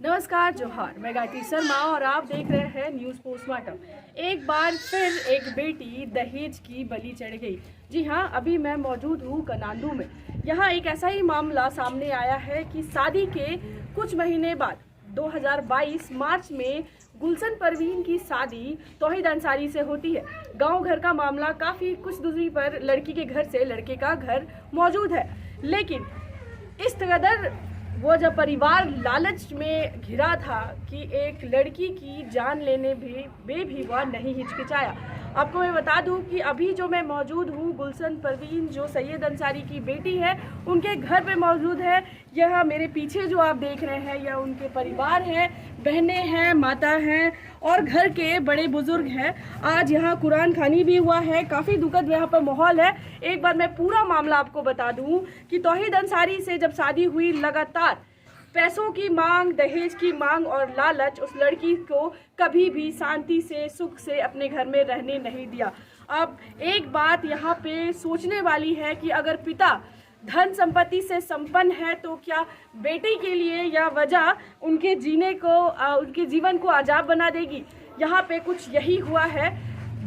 नमस्कार, जोहार। मैं गायत्री शर्मा और आप देख रहे हैं न्यूज़ पोस्टमार्टम। एक बार फिर एक बेटी दहेज की बलि चढ़ गई। जी हाँ, अभी मैं मौजूद हूँ कनांदू में। यहाँ एक ऐसा ही मामला सामने आया है कि शादी के कुछ महीने बाद 2022 मार्च में गुलशन परवीन की शादी तौहीद अंसारी से होती है। गांव घर का मामला काफ़ी कुछ दूरी पर लड़की के घर से लड़के का घर मौजूद है, लेकिन इस कदर वो जब परिवार लालच में घिरा था कि एक लड़की की जान लेने भी वह नहीं हिचकिचाया। आपको मैं बता दूं कि अभी जो मैं मौजूद हूँ गुलशन परवीन जो सैयद अंसारी की बेटी है उनके घर पे मौजूद है। यह मेरे पीछे जो आप देख रहे हैं यह उनके परिवार हैं, बहनें हैं, माता हैं और घर के बड़े बुजुर्ग हैं। आज यहाँ कुरान खानी भी हुआ है, काफ़ी दुखद यहाँ पर माहौल है। एक बार मैं पूरा मामला आपको बता दूं कि तौहीद अंसारी से जब शादी हुई लगातार पैसों की मांग, दहेज की मांग और लालच उस लड़की को कभी भी शांति से, सुख से अपने घर में रहने नहीं दिया। अब एक बात यहाँ पे सोचने वाली है कि अगर पिता धन संपत्ति से संपन्न है तो क्या बेटी के लिए यह वजह उनके उनके जीवन को अजाब बना देगी। यहाँ पे कुछ यही हुआ है।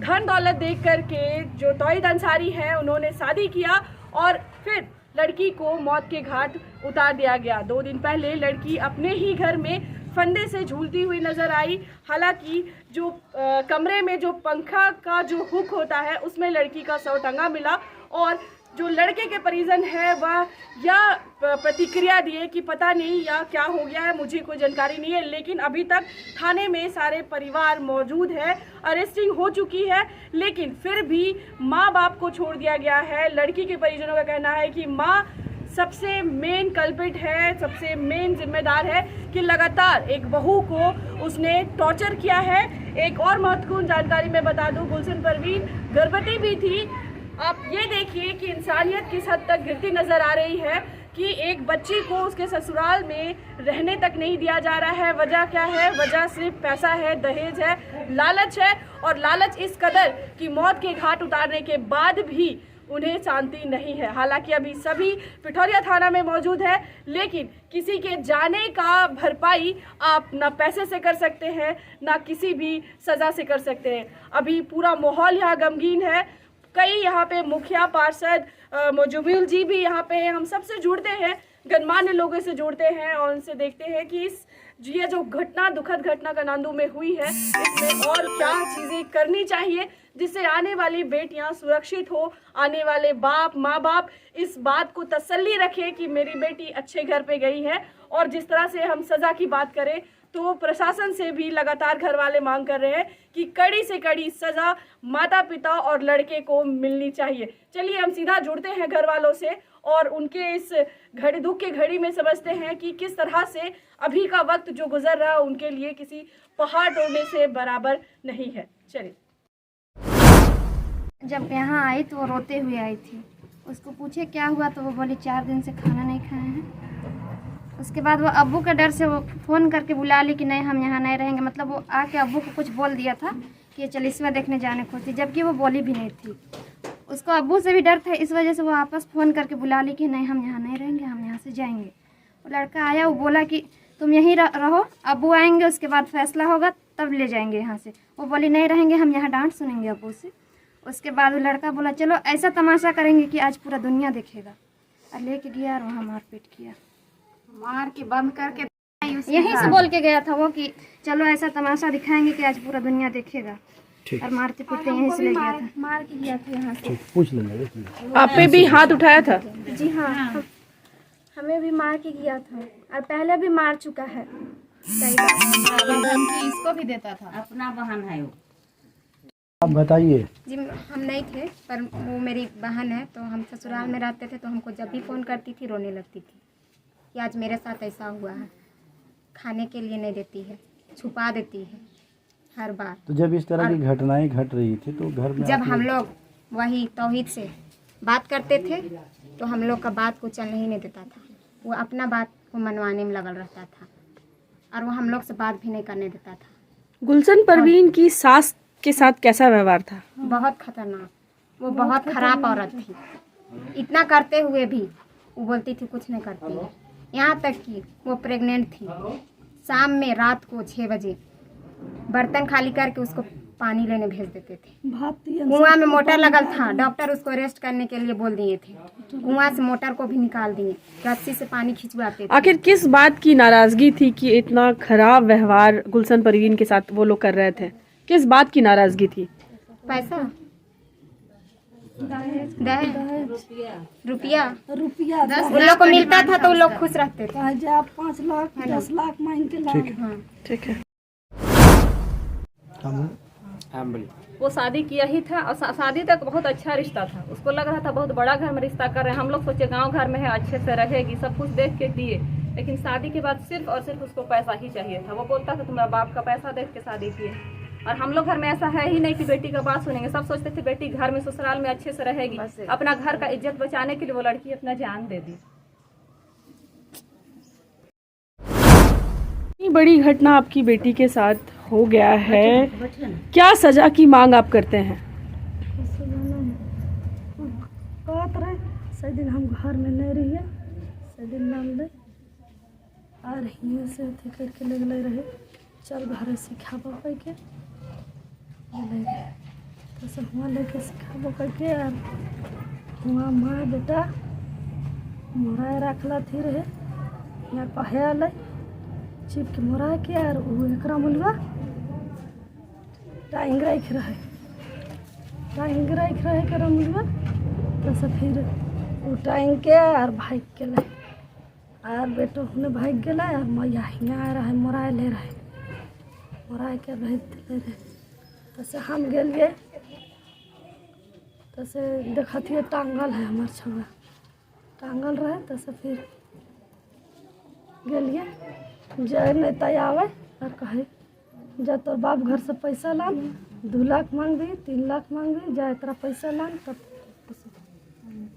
धन दौलत देख करके जो तौहीद अंसारी है उन्होंने शादी किया और फिर लड़की को मौत के घाट उतार दिया गया। 2 दिन पहले लड़की अपने ही घर में फंदे से झूलती हुई नजर आई। हालांकि जो कमरे में जो पंखा का जो हुक होता है उसमें लड़की का शव टंगा मिला और जो लड़के के परिजन है वह यह प्रतिक्रिया दिए कि पता नहीं या क्या हो गया है, मुझे कोई जानकारी नहीं है। लेकिन अभी तक थाने में सारे परिवार मौजूद है, अरेस्टिंग हो चुकी है, लेकिन फिर भी माँ बाप को छोड़ दिया गया है। लड़की के परिजनों का कहना है कि माँ सबसे मेन कल्प्रिट है, सबसे मेन जिम्मेदार है कि लगातार एक बहू को उसने टॉर्चर किया है। एक और महत्वपूर्ण जानकारी मैं बता दूं, गुलशन परवीन गर्भवती भी थी। आप ये देखिए कि इंसानियत किस हद तक गिरती नजर आ रही है कि एक बच्ची को उसके ससुराल में रहने तक नहीं दिया जा रहा है। वजह क्या है? वजह सिर्फ पैसा है, दहेज है, लालच है और लालच इस कदर कि मौत के घाट उतारने के बाद भी उन्हें शांति नहीं है। हालांकि अभी सभी पिठौरिया थाना में मौजूद है, लेकिन किसी के जाने का भरपाई आप ना पैसे से कर सकते हैं ना किसी भी सज़ा से कर सकते हैं। अभी पूरा माहौल यहाँ गमगीन है। कई यहाँ पे मुखिया, पार्षद, मौजूबिल जी भी यहाँ पे हैं। हम सबसे जुड़ते हैं, गणमान्य लोगों से जुड़ते हैं और उनसे देखते हैं कि ये जो घटना, दुखद घटना कनांदू में हुई है, इसमें और क्या चीज़ें करनी चाहिए जिससे आने वाली बेटियां सुरक्षित हो, आने वाले माँ बाप इस बात को तसल्ली रखें कि मेरी बेटी अच्छे घर पे गई है। और जिस तरह से हम सज़ा की बात करें तो प्रशासन से भी लगातार घर वाले मांग कर रहे हैं कि कड़ी से कड़ी सज़ा माता पिता और लड़के को मिलनी चाहिए। चलिए हम सीधा जुड़ते हैं घर वालों से और उनके इस दुख के घड़ी में समझते हैं कि किस तरह से अभी का वक्त जो गुजर रहा है उनके लिए किसी पहाड़ तोड़ने से बराबर नहीं है। चलिए। जब यहाँ आई तो वो रोते हुए आई थी। उसको पूछे क्या हुआ तो वो बोली 4 दिन से खाना नहीं खाए हैं। उसके बाद वो अब्बू के डर से वो फ़ोन करके बुला ली कि नहीं हम यहाँ नहीं रहेंगे। मतलब वो आके अब्बू को कुछ बोल दिया था कि ये चलिस्मा देखने जाने को थी, जबकि वो बोली भी नहीं थी। उसको अब्बू से भी डर था, इस वजह से वो आपस फ़ोन करके बुला ली कि नहीं हम यहाँ नहीं रहेंगे, हम यहाँ से जाएंगे। वो लड़का आया, वो बोला कि तुम यहीं रहो, अब्बू आएंगे उसके बाद फैसला होगा तब ले जाएंगे यहाँ से। वो बोली नहीं रहेंगे, हम यहाँ डांट सुनेंगे अब्बू से। उसके बाद वो लड़का बोला चलो ऐसा तमाशा करेंगे कि आज पूरा दुनिया देखेगा, और लेके गया और वहाँ मारपीट किया, मार के बंद करके यहीं से बोल के गया था वो कि चलो ऐसा तमाशा दिखाएंगे कि आज पूरा दुनिया देखेगा। और मारते पीटते यहीं से ले गया था, मार के गया था यहाँ से। पूछ लेंगे। आप पे भी हाथ उठाया था? जी हाँ, हमें भी मार के गया था और पहले भी मार चुका है कई बार। इसको भी देता था, अपना बहन है वो। आप बताइए। जी हम नहीं थे, पर वो मेरी बहन है, तो हम ससुराल में रहते थे, तो हमको जब भी फ़ोन करती थी रोने लगती थी कि आज मेरे साथ ऐसा हुआ है। खाने के लिए नहीं देती है, छुपा देती है हर बार। तो जब इस तरह की घटनाएं घट रही थी तो घर में जब हम लोग वही तौहीद से बात करते थे तो हम लोग का बात को चलने ही नहीं देता था। वो अपना बात को मनवाने में लगल रहता था और वो हम लोग से बात भी नहीं करने देता था। गुलशन परवीन की सास के साथ कैसा व्यवहार था? बहुत खतरनाक, वो बहुत खराब औरत थी। इतना करते हुए भी वो बोलती थी कुछ नहीं करती है। यहाँ तक कि वो प्रेग्नेंट थी, शाम में रात को 6 बजे बर्तन खाली करके उसको पानी लेने भेज देते थे। कुआं में मोटर लगल था, डॉक्टर उसको रेस्ट करने के लिए बोल दिए थे। कुआं से मोटर को भी निकाल दिए, रस्सी से पानी खिंचवाते थे। आखिर किस बात की नाराजगी थी कि इतना खराब व्यवहार गुलशन परवीन के साथ वो लोग कर रहे थे? किस बात की नाराजगी थी? पैसा, दहेज, रुपया उन लोग को मिलता था तो उन लोग खुश रहते थे। 5 लाख 10 लाख मांग के लाए। ठीक है। हम वो शादी किया ही था और शादी तक बहुत अच्छा रिश्ता था। उसको लग रहा था बहुत बड़ा घर में रिश्ता कर रहे हैं। हम लोग सोचे गांव घर में है, अच्छे से रहेगी, सब कुछ देख के दिए। लेकिन शादी के बाद सिर्फ और सिर्फ उसको पैसा ही चाहिए था। वो बोलता था तुम्हारा बाप का पैसा देख के शादी किए। और हम लोग घर में ऐसा है ही नहीं कि बेटी का बात सुनेंगे। सब सोचते थे बेटी घर में ससुराल में अच्छे से रहेगी। अपना घर का इज्जत बचाने के लिए वो लड़की अपना जान दे दी। इतनी बड़ी घटना आपकी बेटी के साथ हो गया है, क्या सजा की मांग आप करते हैं? कहत रहे से दिन हम घर में नहीं रहिए, से दिन नाम ले और हियाँ से अथी करके लगले रहे चल घर सिखाबो करके तो सब हुआ लेके सिखाबो करके और हुआ माँ बेटा मोराए रखला थी रहे यहाँ कहे आल चिप के मोराए के और वो एकरा मुलवा टाइंग रख रहे कर मुलवा तो सब फिर उठाएंगे के और भाग गए और बेटो हमने भाग गए और मैया हियाँ आ रहा है मोराए ले रहे मोराए के भेज दिले रहे। तो से हम गए तो से देखतिए टांगल है हमार छुआ टांगल रहे। तो से फिर गलिए जय नहीं तय आवे और कहे जा तोर बाप घर से पैसा लान 2 लाख मांग दी 3 लाख मांग दी जा इतना पैसा लान तब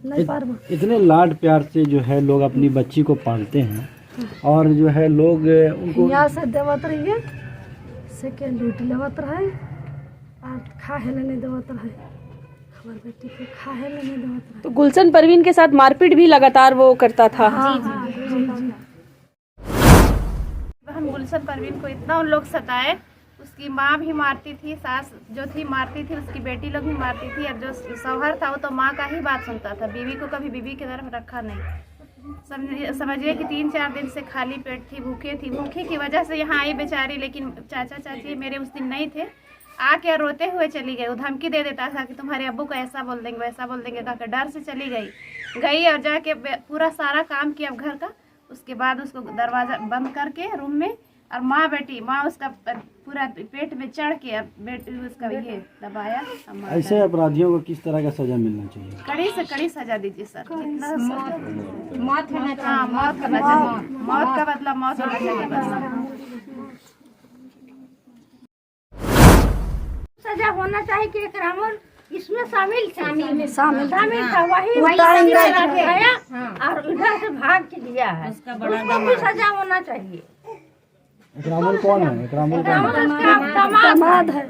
नहीं पारबो। इतने लाड प्यार से जो है लोग अपनी बच्ची को पालते हैं और जो है लोग उनको यहाँ से देवत रहिए से के लूट लेवत रहे और खाए ले नहीं देवत रहे हमार बेटी के खाए ले नहीं देवत रहे। तो गुलशन परवीन के साथ मारपीट भी लगातार वो करता था। हम गुलशन परवीन को इतना उन लोग सताए, उसकी माँ भी मारती थी, सास जो थी मारती थी, उसकी बेटी लोग भी मारती थी और जो शौहर था वो तो माँ का ही बात सुनता था, बीवी को कभी बीवी की तरफ रखा नहीं। समझिए कि 3-4 दिन से खाली पेट थी, भूखे की वजह से यहाँ आई बेचारी। लेकिन चाचा चाची मेरे उस दिन नहीं थे, आके रोते हुए चली गई। वो धमकी दे देता था कि तुम्हारे अब्बू को ऐसा बोल देंगे वैसा बोल देंगे, कहकर डर से चली गई और जाके पूरा सारा काम किया घर का। उसके बाद उसको दरवाज़ा बंद करके रूम में और माँ उसका पूरा पेट में चढ़ के बेटी उसका ये दबाया। ऐसे अपराधियों को किस तरह का सजा मिलना चाहिए? कड़ी से कड़ी सजा दीजिए सर। मौत होना चाहिए, मौत का बदला मौत होना चाहिए। सजा होना चाहिए कि एक रामन इसमें शामिल था वही गया और उधर से भाग के दिया है, उसको भी सजा होना चाहिए। इकरामुल कौन है? इकरामुल दामाद है,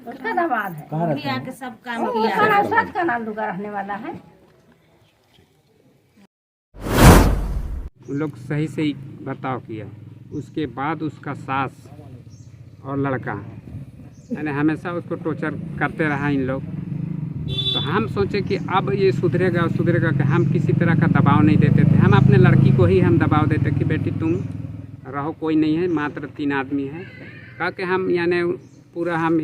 उसका दामाद है, कहाँ रहता है? सब काम किया, सच का नाम लुगा रहने वाला है। उन लोग सही सही बर्ताव किया। उसके बाद उसका सास और लड़का यानी हमेशा उसको टॉर्चर करते रहा इन लोग। तो हम सोचे कि अब ये सुधरेगा कि हम किसी तरह का दबाव नहीं देते थे। हम अपने लड़की को ही हम दबाव देते कि बेटी तुम रहो, कोई नहीं है, मात्र 3 आदमी है कह के हम यानी पूरा हम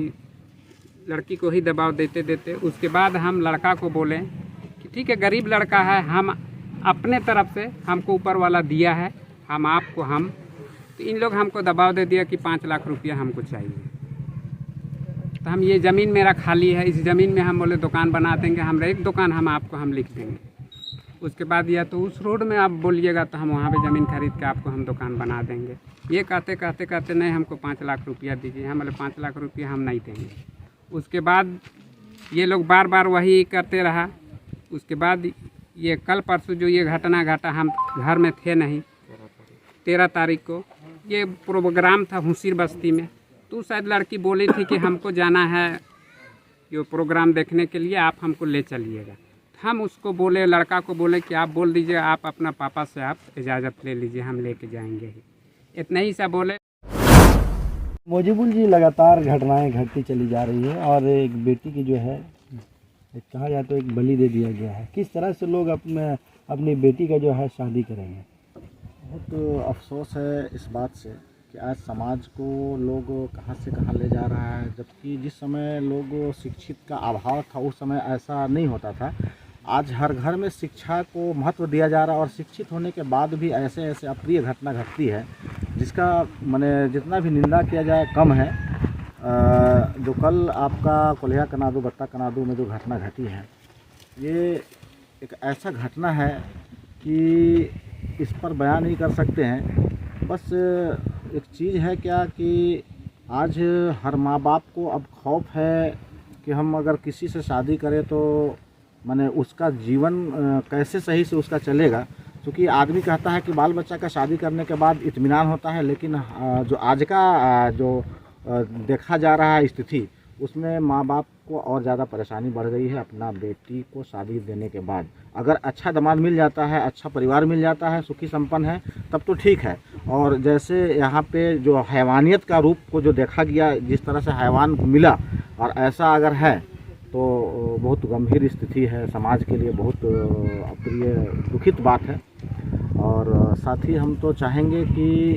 लड़की को ही दबाव देते। उसके बाद हम लड़का को बोले कि ठीक है गरीब लड़का है, हम अपने तरफ से हमको ऊपर वाला दिया है, हम आपको हम तो इन लोग हमको दबाव दे दिया कि 5 लाख रुपया हमको चाहिए। तो हम ये ज़मीन मेरा खाली है, इस ज़मीन में हम बोले दुकान बना देंगे, हम एक दुकान हम आपको हम लिख देंगे। उसके बाद या तो उस रोड में आप बोलिएगा तो हम वहाँ पे ज़मीन खरीद के आपको हम दुकान बना देंगे। ये कहते नहीं हमको 5 लाख रुपया दीजिए। हम बोले 5 लाख रुपया हम नहीं देंगे। उसके बाद ये लोग बार बार वही करते रहा। उसके बाद ये कल परसों जो ये घटना घटा, हम घर में थे नहीं, 13 तारीख को ये प्रोग्राम था हुसीर बस्ती में। तो शायद लड़की बोली थी कि हमको जाना है ये प्रोग्राम देखने के लिए, आप हमको ले चलिएगा। हम उसको बोले, लड़का को बोले कि आप बोल दीजिए, आप अपना पापा से आप इजाज़त ले लीजिए, हम लेके जाएंगे ही। इतना ही सा बोले। मोजिबुल जी, लगातार घटनाएं घटती चली जा रही है और एक बेटी की जो है कहा जाए तो एक बलि दे दिया गया है। किस तरह से लोग अपनी बेटी का जो है शादी करेंगे? बहुत अफसोस है इस बात से कि आज समाज को लोग कहां से कहां ले जा रहा है, जबकि जिस समय लोग शिक्षित का अभाव था उस समय ऐसा नहीं होता था। आज हर घर में शिक्षा को महत्व दिया जा रहा है और शिक्षित होने के बाद भी ऐसे ऐसे अप्रिय घटना घटती है जिसका माने जितना भी निंदा किया जाए कम है। जो कल आपका कोल्हिया कनादू बत्ता कनादू में जो घटना घटी है, ये एक ऐसा घटना है कि इस पर बयान नहीं कर सकते हैं। बस एक चीज़ है क्या कि आज हर माँ बाप को अब खौफ है कि हम अगर किसी से शादी करें तो माने उसका जीवन कैसे सही से उसका चलेगा। क्योंकि आदमी कहता है कि बाल बच्चा का शादी करने के बाद इत्मीनान होता है, लेकिन जो आज का जो देखा जा रहा है स्थिति, उसमें माँ बाप को और ज़्यादा परेशानी बढ़ गई है। अपना बेटी को शादी देने के बाद अगर अच्छा दामाद मिल जाता है, अच्छा परिवार मिल जाता है, सुखी संपन्न है, तब तो ठीक है। और जैसे यहाँ पे जो हैवानियत का रूप को जो देखा गया, जिस तरह से हैवान मिला, और ऐसा अगर है तो बहुत गंभीर स्थिति है, समाज के लिए बहुत अप्रिय दुखित बात है। और साथ ही हम तो चाहेंगे कि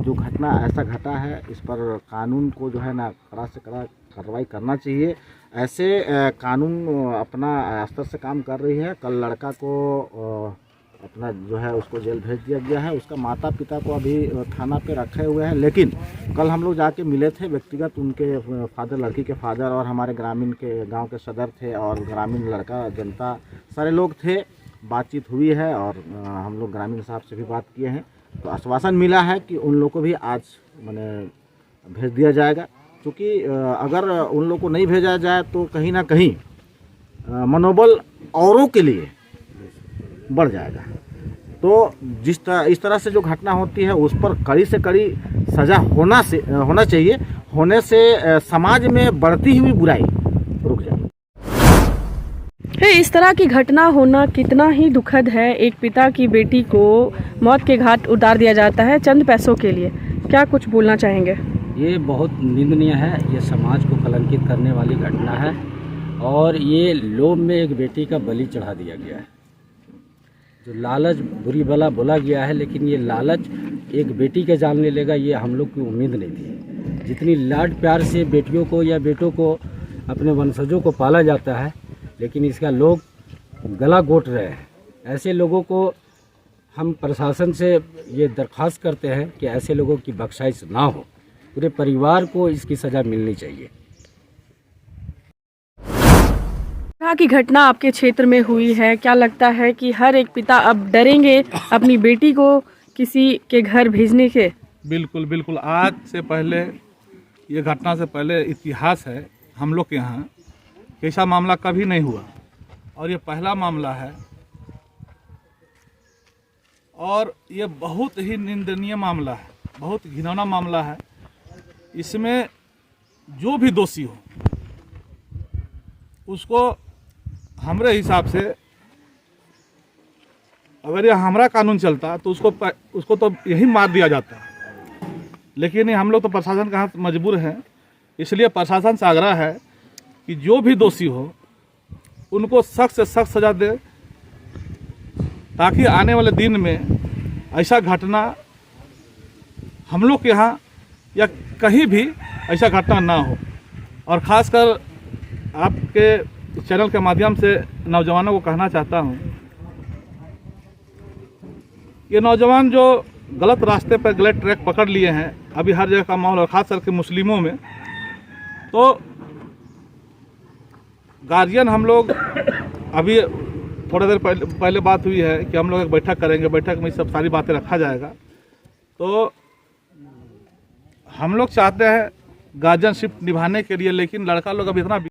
जो घटना ऐसा घटा है इस पर कानून को जो है ना कड़ा से कड़ा कार्रवाई करना चाहिए। ऐसे कानून अपना स्तर से काम कर रही है। कल लड़का को अपना जो है उसको जेल भेज दिया गया है। उसका माता पिता को अभी थाना पे रखे हुए हैं, लेकिन कल हम लोग जाके मिले थे व्यक्तिगत, उनके फादर, लड़की के फादर और हमारे ग्रामीण के गांव के सदर थे और ग्रामीण लड़का जनता सारे लोग थे। बातचीत हुई है और हम लोग ग्रामीण साहब से भी बात किए हैं, तो आश्वासन मिला है कि उन लोग को भी आज मैंने भेज दिया जाएगा। क्योंकि अगर उन लोग को नहीं भेजा जाए तो कहीं ना कहीं मनोबल औरों के लिए बढ़ जाएगा। तो इस तरह से जो घटना होती है उस पर कड़ी से कड़ी सज़ा होना चाहिए। होने से समाज में बढ़ती हुई बुराई रुक जाएगी। इस तरह की घटना होना कितना ही दुखद है। एक पिता की बेटी को मौत के घाट उतार दिया जाता है चंद पैसों के लिए। क्या कुछ बोलना चाहेंगे? ये बहुत निंदनीय है, ये समाज को कलंकित करने वाली घटना है और ये लोभ में एक बेटी का बलि चढ़ा दिया गया है। जो लालच बुरी भला बोला गया है, लेकिन ये लालच एक बेटी का जान ले लेगा, ये हम लोग की उम्मीद नहीं थी। जितनी लाड प्यार से बेटियों को या बेटों को, अपने वंशजों को पाला जाता है, लेकिन इसका लोग गला घोट रहे हैं। ऐसे लोगों को हम प्रशासन से ये दरख्वास्त करते हैं कि ऐसे लोगों की बख्शाइश ना हो, पूरे परिवार को इसकी सज़ा मिलनी चाहिए। की घटना आपके क्षेत्र में हुई है, क्या लगता है कि हर एक पिता अब डरेंगे अपनी बेटी को किसी के घर भेजने के? बिल्कुल बिल्कुल। आज से पहले, ये घटना से पहले इतिहास है हम लोग के यहाँ, ऐसा मामला कभी नहीं हुआ और ये पहला मामला है। और ये बहुत ही निंदनीय मामला है, बहुत घिनौना मामला है। इसमें जो भी दोषी हो उसको हमारे हिसाब से, अगर ये हमारा कानून चलता तो उसको तो यही मार दिया जाता। लेकिन हम लोग तो प्रशासन के हाथ मजबूर हैं, इसलिए प्रशासन से आग्रह है कि जो भी दोषी हो उनको सख्त से सख्त सज़ा दे, ताकि आने वाले दिन में ऐसा घटना हम लोग के यहाँ या कहीं भी ऐसा घटना ना हो। और ख़ासकर आपके चैनल के माध्यम से नौजवानों को कहना चाहता हूँ, ये नौजवान जो गलत रास्ते पर गलत ट्रैक पकड़ लिए हैं, अभी हर जगह का माहौल और ख़ास करके मुस्लिमों में, तो गार्जियन हम लोग अभी थोड़ा देर पहले बात हुई है कि हम लोग एक बैठक करेंगे, बैठक में सब सारी बातें रखा जाएगा। तो हम लोग चाहते हैं गार्जियनशिप निभाने के लिए, लेकिन लड़का लोग अभी इतना